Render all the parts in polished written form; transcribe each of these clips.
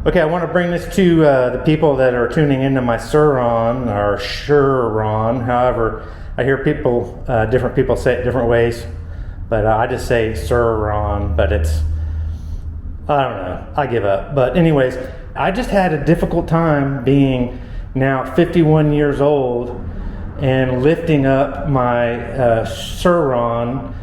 Okay, I want to bring this to the people that are tuning into my Sur Ron or Sur Ron. However, I hear people, different people say it different ways, but I just say Sur Ron. But it's, I don't know, I give up. But anyways, I just had a difficult time being now 51 years old and lifting up my Sur Ron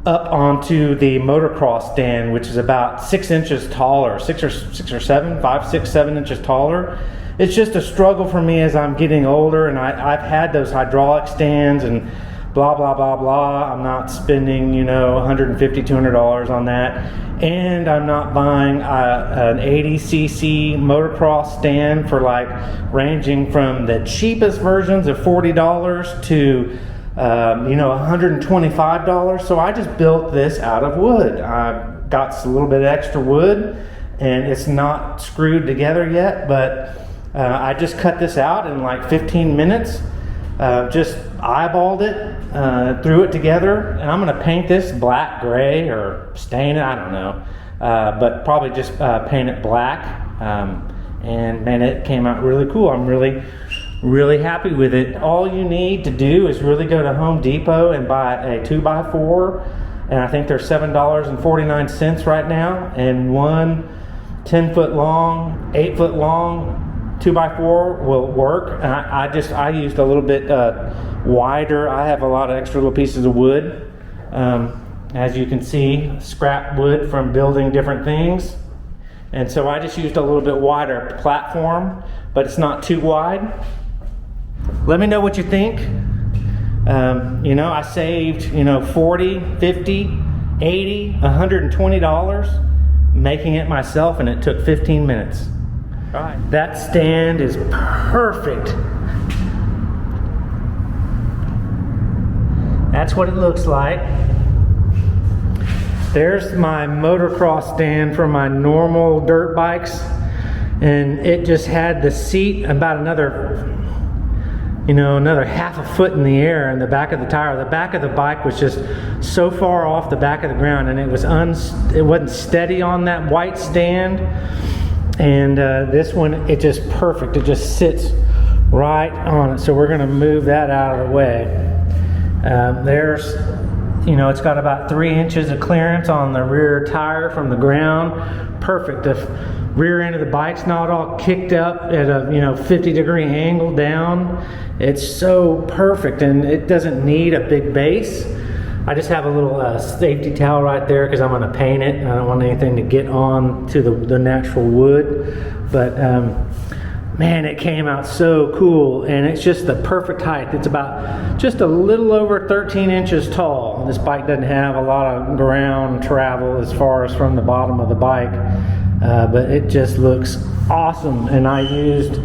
up onto the motocross stand, which is about 6 inches taller, 5, 6, 7 inches taller. It's just a struggle for me as I'm getting older, and I've had those hydraulic stands and blah, blah, blah, blah. I'm not spending, you know, $150, $200 on that. And I'm not buying an 80cc motocross stand for like ranging from the cheapest versions of $40 to you know, $125. So I just built this out of wood. I got a little bit of extra wood, and it's not screwed together yet, but I just cut this out in like 15 minutes. Just eyeballed it, threw it together, and I'm going to paint this black, gray, or stain it, I don't know, but probably just paint it black. And man, it came out really cool. I'm really happy with it. All you need to do is really go to Home Depot and buy a 2x4, and I think they're $7.49 right now, and one 10-foot long, 8-foot long 2x4 will work. And I used a little bit wider. I have a lot of extra little pieces of wood, as you can see, scrap wood from building different things, and so I just used a little bit wider platform, but it's not too wide. Let me know what you think. You know, I saved, you know, $40, $50, $80, $120 making it myself, and it took 15 minutes. All right. That stand is perfect. That's what it looks like. There's my motocross stand for my normal dirt bikes, and it just had the seat about another half a foot in the air in the back of the tire. The back of the bike was just so far off the back of the ground, and it wasn't steady on that white stand. And this one, it just perfect. It just sits right on it. So we're going to move that out of the way. There's, you know, it's got about 3 inches of clearance on the rear tire from the ground. Perfect. The rear end of the bike's not all kicked up at a 50-degree angle down. It's so perfect, and it doesn't need a big base. I just have a little safety towel right there because I'm going to paint it, and I don't want anything to get on to the natural wood. But man, it came out so cool, and it's just the perfect height. It's about just a little over 13 inches tall. This bike doesn't have a lot of ground travel as far as from the bottom of the bike, but it just looks awesome. And I used,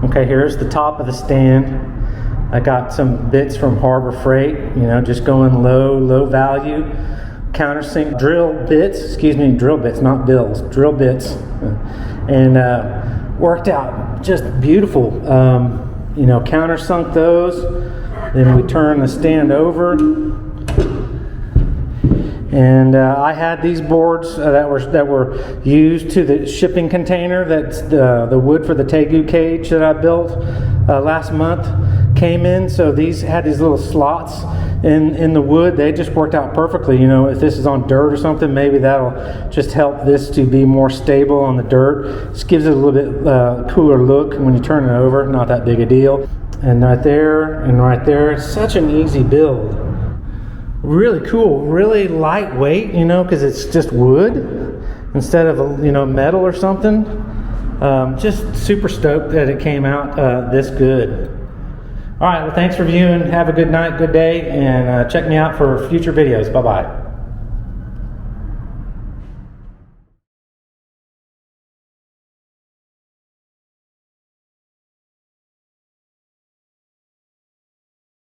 okay, here's the top of the stand. I got some bits from Harbor Freight, you know, just going low value countersink drill bits, not bills, drill bits, and worked out just beautiful. You know, countersunk those, then we turn the stand over, and I had these boards that were used to the shipping container. That's the wood for the Tegu cage that I built last month came in. So these had these little slots in the wood. They just worked out perfectly. You know, if this is on dirt or something, maybe that'll just help this to be more stable on the dirt. Just gives it a little bit cooler look when you turn it over. Not that big a deal. And right there and right there, it's such an easy build. Really cool, really lightweight, you know, because it's just wood instead of metal or something. Just super stoked that it came out this good. All right, well, thanks for viewing. Have a good night, good day, and check me out for future videos. Bye-bye.